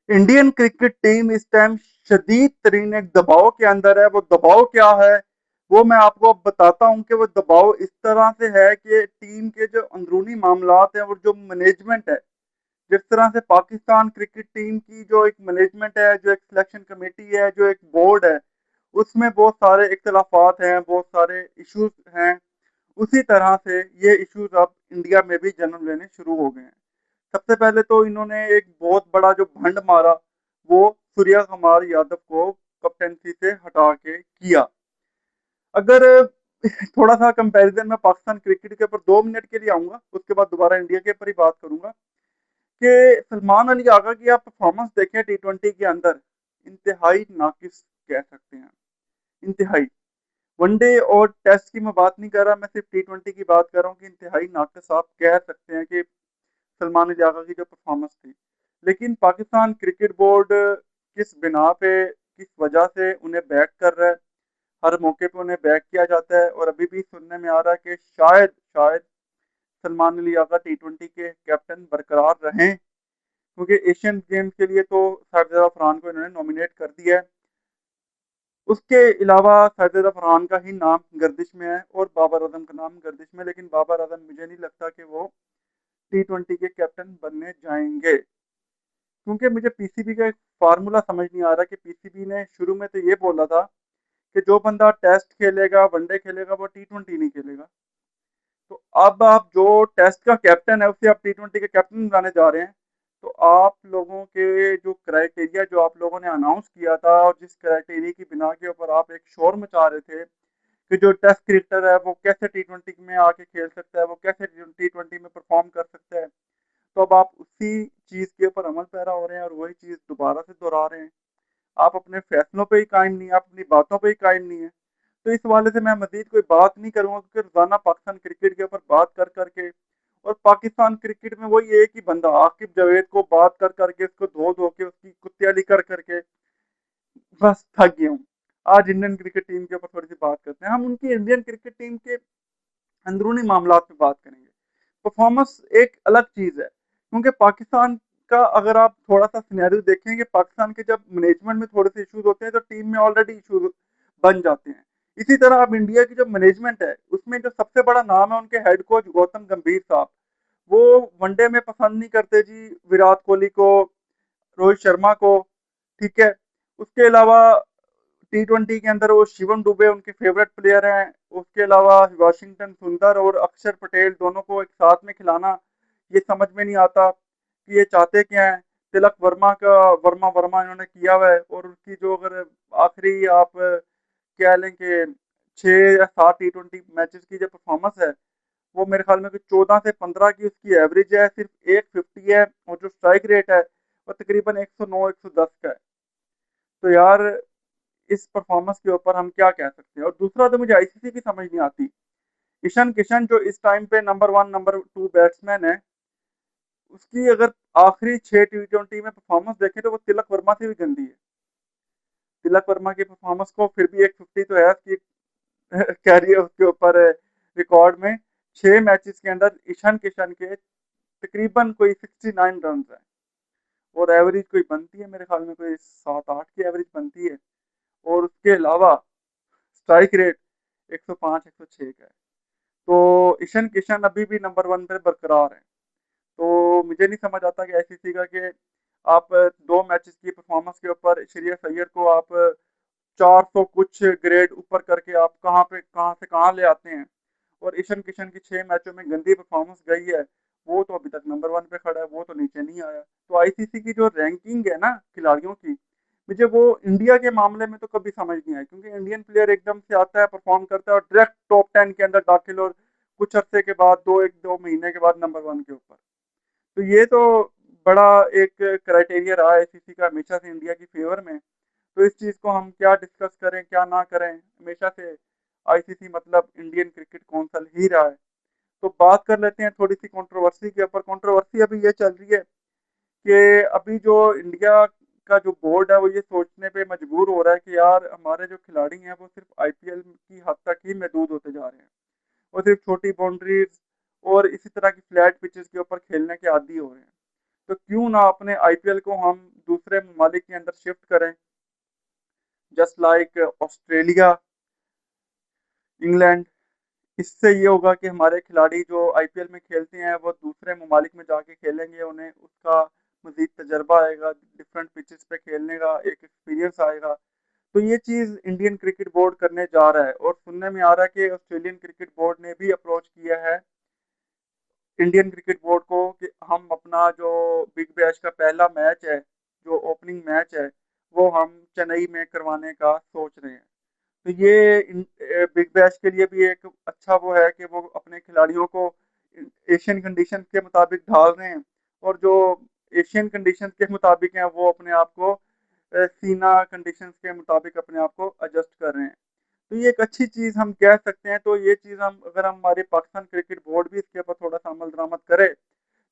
Indian cricket team इस time शदीद तरीन एक दबाव के अंदर है। वो दबाव क्या है, वो मैं आपको अब बताता हूँ कि वो दबाव इस तरह से है कि टीम के जो अंदरूनी मामलात हैं और जो मैनेजमेंट है, जिस तरह से पाकिस्तान क्रिकेट टीम की जो एक मैनेजमेंट है, जो एक सिलेक्शन कमेटी है, जो एक बोर्ड है, उसमें बहुत सारे इख्तलाफात हैं, बहुत सारे इश्यूज हैं। उसी तरह से ये इश्यूज अब इंडिया में भी जन्म लेने शुरू हो गए हैं। सबसे पहले तो इन्होंने एक बहुत बड़ा जो भंड मारा, वो सूर्या कुमार यादव को कप्तानसी से हटा के किया। अगर थोड़ा सा कंपैरिजन में पाकिस्तान क्रिकेट के ऊपर 2 मिनट के लिए आऊंगा, उसके बाद दोबारा इंडिया के ऊपर ही बात करूंगा कि सलमान अली आगा की आप परफॉर्मेंस देखें टी20 के अंदर, इंतहाई नाकिस कह सकते हैं, इंतहाई। वनडे और टेस्ट की मैं बात नहीं कर रहा, मैं सिर्फ टी20 की बात कर रहा हूँ कि इंतहाई नाकिस आप कह सकते हैं कि सलमान अली आगा की जो परफॉर्मेंस थी। लेकिन पाकिस्तान क्रिकेट बोर्ड किस बिना पे, किस वजह से उन्हें बैक कर रहा है, हर मौके पे उन्हें बैक किया जाता है, और अभी भी सुनने में आ रहा है कि शायद शायद सलमान अली आगा टी20 के कैप्टन बरकरार रहें, क्योंकि एशियन गेम्स के लिए तो साहिबजादा फरहान को इन्होंने नॉमिनेट कर दिया है। उसके अलावा साजिदा फरहान का ही नाम गर्दिश में है और बाबर आजम का नाम गर्दिश में, लेकिन बाबर आजम मुझे नहीं लगता कि वो टी20 के कैप्टन बनने जाएंगे, क्योंकि मुझे पीसीबी का एक फार्मूला समझ नहीं आ रहा कि पीसीबी ने शुरू में तो ये बोला था कि जो बंदा टेस्ट खेलेगा, वनडे खेलेगा, वो टी20 नहीं खेलेगा। तो अब आप जो टेस्ट का कैप्टन है उसे आप टी20 के कैप्टन बनाने जा रहे हैं। तो आप लोगों के जो क्राइटेरिया जो आप लोगों ने अनाउंस किया था, और जिस क्राइटेरिया की बिना के ऊपर आप एक शोर मचा रहे थे कि जो टेस्ट क्रिकेटर है वो कैसे टी20 में आके खेल सकता है, वो कैसे टी20 में परफॉर्म कर सकता है, तो अब आप उसी चीज के ऊपर अमल पैरा हो रहे हैं और वही चीज दोबारा से दोहरा रहे हैं। आप अपने फैसलों पे ही कायम नहीं है, आप अपनी बातों पे ही कायम नहीं है। तो इस हवाले से मैं मजीद कोई बात नहीं करूंगा, क्योंकि रोजाना पाकिस्तान क्रिकेट के ऊपर बात कर करके, और पाकिस्तान क्रिकेट में वही एक ही बंदा आकिब जावेद को बात कर करके, उसको धो धो के, उसकी कुत्तियाली कर करके बस थक गया हूँ। आज इंडियन क्रिकेट टीम के ऊपर थोड़ी सी बात करते हैं। हम उनकी इंडियन क्रिकेट टीम के अंदरूनी मामलात पे बात करेंगे। परफॉर्मेंस एक अलग चीज है, क्योंकि पाकिस्तान का अगर आप थोड़ा सा सिनेरियो देखें कि पाकिस्तान के जब मैनेजमेंट में थोड़े से इश्यूज होते हैं तो टीम में ऑलरेडी इश्यूज बन जाते हैं। इसी तरह अब इंडिया की जो मैनेजमेंट है उसमें जो सबसे बड़ा नाम है उनके हेड कोच गौतम गंभीर साहब। वो वनडे में पसंद नहीं करते जी विराट कोहली को, रोहित शर्मा को, ठीक है। उसके अलावा टी20 के अंदर वो शिवम दुबे उनके फेवरेट प्लेयर हैं। उसके अलावा वाशिंगटन सुंदर और अक्षर पटेल दोनों को एक साथ में खिलाना, ये समझ में नहीं आता कि ये चाहते क्या हैं। तिलक वर्मा का वर्मा वर्मा इन्होंने किया हुआ है, और उसकी जो अगर आखिरी आप कह लें कि 6 या 7 टी20 मैचेस की जो परफॉर्मेंस है, वो मेरे ख्याल में 14 से 15 की उसकी एवरेज है, सिर्फ 150 है, और जो स्ट्राइक रेट है वो तकरीबन 109 110 का है। तो यार इस परफॉर्मेंस के ऊपर हम क्या कह सकते हैं। और दूसरा तो मुझे आईसीसी की समझ नहीं आती, ईशान किशन जो इस टाइम पे नंबर 1 नंबर 2 बैट्समैन है, उसकी अगर आखिरी 6 टी20 में परफॉर्मेंस देखें तो वो तिलक वर्मा से भी गंदी है। तिलक वर्मा की परफॉर्मेंस को फिर भी 150 तो है उसकी कैरियर उसके ऊपर रिकॉर्ड में। 6 मैचेस के अंदर ईशान किशन के तकरीबन कोई 69 रन है, और एवरेज कोई बनती है मेरे ख्याल में कोई 7 8 की एवरेज बनती है। और उसके अलावा स्ट्राइक रेट 105 106 का है। तो ईशान किशन अभी भी नंबर 1 पे बरकरार है। तो मुझे नहीं समझ आता कि आईसीसी का कि आप 2 मैचेस की परफॉर्मेंस के ऊपर श्रेयस अय्यर को आप 400 कुछ ग्रेड ऊपर करके आप कहाँ पे कहाँ से कहाँ ले आते हैं, और ईशान किशन की 6 मैचों में गंदी परफॉर्मेंस गई है, वो तो अभी तक नंबर 1 पे खड़ा है, वो तो नीचे नहीं आया। तो आईसीसी की जो रैंकिंग है ना खिलाड़ियों की, मुझे वो इंडिया के मामले में तो कभी समझ नहीं आई, क्योंकि इंडियन प्लेयर एकदम से आता है, परफॉर्म करता है और डायरेक्ट टॉप 10 के अंदर दाखिल, और कुछ अरसे के बाद 2 1 2 महीने के बाद नंबर 1 के ऊपर। तो ये तो बड़ा एक क्राइटेरिया रहा है आईसीसी का हमेशा से इंडिया की फेवर में। तो इस चीज़ को हम क्या डिस्कस करें क्या ना करें, हमेशा से आईसीसी मतलब इंडियन क्रिकेट काउंसिल ही रहा है। तो बात कर लेते हैं थोड़ी सी कंट्रोवर्सी के ऊपर। कंट्रोवर्सी अभी ये चल रही है कि अभी जो इंडिया का जो बोर्ड है वो ये सोचने पे मजबूर हो रहा है कि यार हमारे जो खिलाड़ी हैं वो सिर्फ आईपीएल की हद तक ही महदूद होते जा रहे हैं, और सिर्फ छोटी बाउंड्रीज और इसी तरह की फ्लैट पिचेस के ऊपर खेलने के आदी हो रहे हैं। तो क्यों ना अपने आईपीएल को हम दूसरे ममालिक के अंदर शिफ्ट करें, जस्ट लाइक ऑस्ट्रेलिया, इंग्लैंड। इससे ये होगा कि हमारे खिलाड़ी जो आईपीएल में खेलते हैं वो दूसरे ममालिक में जाके खेलेंगे, उन्हें उसका मजीद तजर्बा आएगा, डिफरेंट पिचेस पे खेलने का एक एक्सपीरियंस आएगा। तो ये चीज़ इंडियन क्रिकेट बोर्ड करने जा रहा है, और सुनने में आ रहा है कि ऑस्ट्रेलियन क्रिकेट बोर्ड ने भी अप्रोच किया है इंडियन क्रिकेट बोर्ड को कि हम अपना जो बिग बैश का पहला मैच है, जो ओपनिंग मैच है, वो हम चेन्नई में करवाने का सोच रहे हैं। तो ये बिग बैश के लिए भी एक अच्छा वो है कि वो अपने खिलाड़ियों को एशियन कंडीशन के मुताबिक ढाल रहे हैं, और जो एशियन कंडीशन के मुताबिक हैं वो अपने आप को सीना कंडीशंस के मुताबिक अपने आप को एडजस्ट कर रहे हैं। तो ये एक अच्छी चीज़ हम कह सकते हैं। तो ये चीज़ हम अगर हमारे पाकिस्तान क्रिकेट बोर्ड भी इसके ऊपर थोड़ा सा अमल दरामद करे,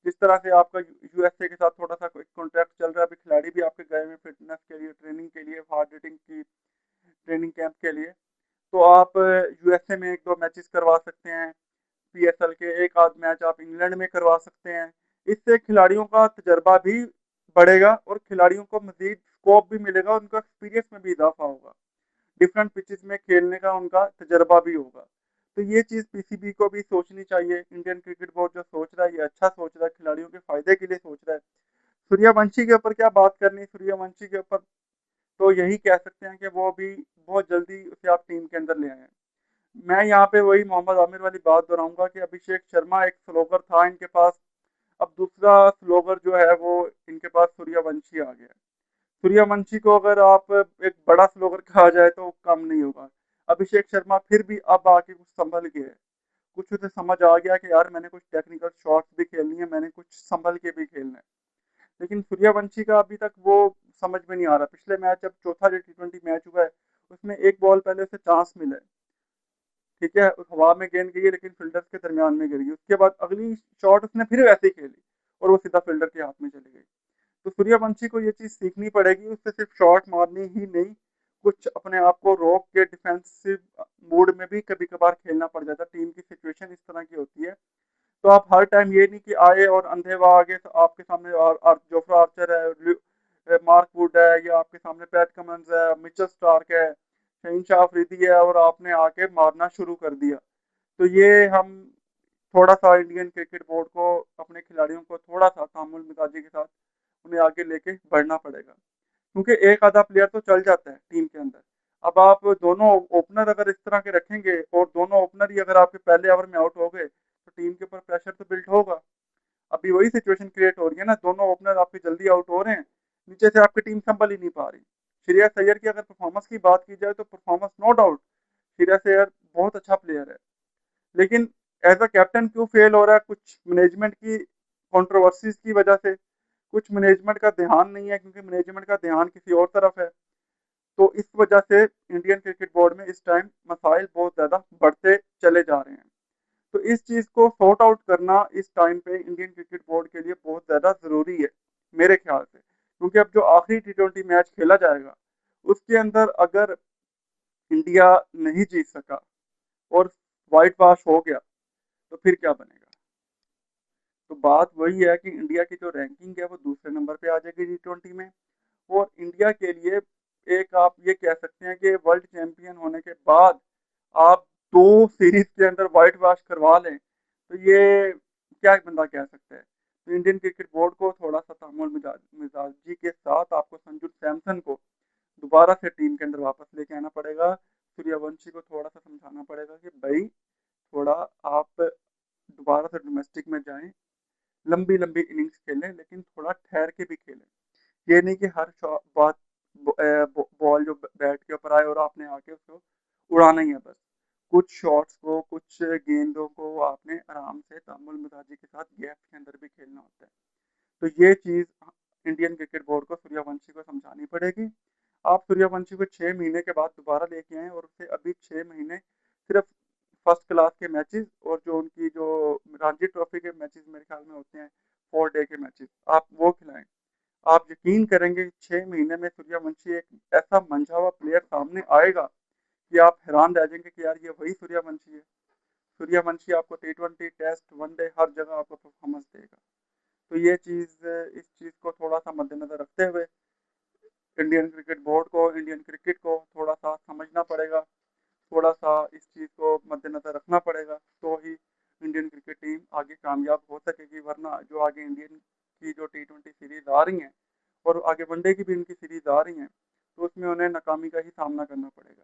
जिस तरह से आपका यूएसए के साथ थोड़ा सा कोई कॉन्ट्रैक्ट चल रहा है, अभी खिलाड़ी भी आपके गए हुए फिटनेस के लिए, ट्रेनिंग के लिए, हार्ड हिटिंग की ट्रेनिंग कैंप के लिए, तो आप यूएसए में एक दो मैचेस करवा सकते हैं, पीएसएल के एक आध मैच आप इंग्लैंड में करवा सकते हैं। इससे खिलाड़ियों का तजर्बा भी बढ़ेगा और खिलाड़ियों को मजीद स्कोप भी मिलेगा, उनका एक्सपीरियंस में भी इजाफा होगा, डिफरेंट पिचेस में खेलने का उनका तजर्बा भी होगा। तो ये चीज़ पीसीबी को भी सोचनी चाहिए। इंडियन क्रिकेट बोर्ड जो सोच रहा है ये अच्छा सोच रहा है, खिलाड़ियों के फायदे के लिए सोच रहा है। सूर्यवंशी के ऊपर क्या बात करनी, सूर्यवंशी के ऊपर तो यही कह सकते हैं कि वो भी बहुत जल्दी उसे आप टीम के अंदर ले आए। मैं यहाँ पे वही मोहम्मद आमिर वाली बात दोहराऊंगा कि अभिषेक शर्मा एक स्लोगर था इनके पास, अब दूसरा स्लोगर जो है वो इनके पास सूर्यवंशी आ गया है। सूर्यवंशी को अगर आप एक बड़ा स्लोगर कहा जाए तो कम नहीं होगा। अभिषेक शर्मा फिर भी अब आके कुछ संभल के है, कुछ उसे समझ आ गया कि यार मैंने कुछ टेक्निकल शॉट्स भी खेलनी है, मैंने कुछ संभल के भी खेलना है। लेकिन सूर्यवंशी का अभी तक वो समझ में नहीं आ रहा। पिछले मैच जब चौथा जो टी20 मैच हुआ है उसमें एक बॉल पहले उसे चांस मिला है, ठीक है, उस हवा में गेंद गई है लेकिन फील्डर्स के दरमियान में गिर गई, उसके बाद अगली शॉट उसने फिर वैसे ही खेली और वो सीधा फील्डर के हाथ में चली गई। तो सूर्यवंशी को ये चीज़ सीखनी पड़ेगी, उससे सिर्फ शॉट मारनी ही नहीं, कुछ अपने आप को रोक के डिफेंसिव मूड में भी कभी कभार खेलना पड़ जाता है, टीम की सिचुएशन इस तरह की होती है। तो आप हर टाइम ये नहीं कि आए और अंधेवा आगे तो आपके सामने जोफ्रा आर्चर है, मार्क वुड है, या आपके सामने पैट कमिंस है, मिचेल स्टार्क है, शहीन शाह अफरीदी है, और आपने आके मारना शुरू कर दिया। तो ये हम थोड़ा सा इंडियन क्रिकेट बोर्ड को अपने खिलाड़ियों को थोड़ा सा तामुल मिजाजी के साथ उन्हें आगे लेके बढ़ना पड़ेगा, क्योंकि एक आधा प्लेयर तो चल जाता है टीम के अंदर। अब आप दोनों ओपनर अगर इस तरह के रखेंगे और दोनों ओपनर ही अगर आपके पहले ओवर में आउट हो गए तो टीम के ऊपर प्रेशर तो बिल्ड होगा। अभी वही सिचुएशन क्रिएट हो रही है ना, दोनों ओपनर आपके जल्दी आउट हो रहे हैं, नीचे से आपकी टीम संभल ही नहीं पा रही। श्रेयस अय्यर की अगर परफॉर्मेंस की बात की जाए तो performance no doubt, Shreyas Iyer बहुत अच्छा प्लेयर है, लेकिन एज अ कैप्टन क्यों फेल हो रहा है? कुछ मैनेजमेंट की कंट्रोवर्सीज की वजह से, कुछ मैनेजमेंट का ध्यान नहीं है, क्योंकि मैनेजमेंट का ध्यान किसी और तरफ है। तो इस वजह से इंडियन क्रिकेट बोर्ड में इस टाइम मसाइल बहुत ज़्यादा बढ़ते चले जा रहे हैं। तो इस चीज़ को सॉर्ट आउट करना इस टाइम पे इंडियन क्रिकेट बोर्ड के लिए बहुत ज़्यादा ज़रूरी है मेरे ख्याल से, क्योंकि अब जो आखिरी टी20 मैच खेला जाएगा उसके अंदर अगर इंडिया नहीं जीत सका और वाइट वॉश हो गया तो फिर क्या बनेगा? तो बात वही है कि इंडिया की जो रैंकिंग है वो दूसरे नंबर पे आ जाएगी टी20 में, और इंडिया के लिए एक आप ये कह सकते हैं कि वर्ल्ड चैंपियन होने के बाद आप दो सीरीज के अंदर व्हाइट वॉश करवा लें, तो ये क्या बंदा कह सकता है? तो इंडियन क्रिकेट बोर्ड को थोड़ा सा तामुल मिजाजी के साथ आपको संजू सैमसन को दोबारा से टीम के अंदर वापस लेके आना पड़ेगा। सूर्यवंशी को थोड़ा सा समझाना पड़ेगा कि भाई थोड़ा आप दोबारा से डोमेस्टिक में जाएं, लंबी लंबी इनिंग्स खेलें, लेकिन थोड़ा ठहर के भी खेलें। ये नहीं कि हर बात बॉल जो बैट के ऊपर आए और आपने आके उसको उड़ाना ही है बस। कुछ शॉट्स को, कुछ गेंदों को आपने आराम से तामुल मिजाजी के साथ गैप के अंदर भी खेलना होता है। तो ये चीज़ इंडियन क्रिकेट बोर्ड को सूर्यवंशी को समझानी पड़ेगी। आप सूर्यवंशी को 6 महीने के बाद दोबारा लेके आए और उसे अभी 6 महीने सिर्फ फर्स्ट क्लास के मैचेस और जो उनकी जो रणजी ट्रॉफी के मैचेस मेरे ख्याल में होते हैं, 4 डे के मैचेस, आप वो खिलाएं। आप यकीन करेंगे 6 महीने में सूर्यवंशी एक ऐसा मंझा हुआ प्लेयर सामने आएगा कि आप हैरान रह जाएंगे कि यार ये वही सूर्यवंशी है। सूर्यवंशी आपको टी20, टेस्ट, वनडे हर जगह आपको परफॉर्मेंस देगा। तो ये चीज़ इस चीज़ को थोड़ा-सा मद्देनज़र रखते हुए इंडियन क्रिकेट बोर्ड को, इंडियन क्रिकेट को थोड़ा-सा समझना पड़ेगा, थोड़ा-सा इस चीज़ को मद्देनज़र रखना पड़ेगा, तो ही इंडियन क्रिकेट टीम आगे कामयाब हो सकेगी, वरना जो आगे इंडियन की जो टी20 सीरीज़ आ रही हैं और आगे वनडे की भी इनकी सीरीज़ आ रही हैं, तो उसमें उन्हें नाकामी का ही सामना करना पड़ेगा।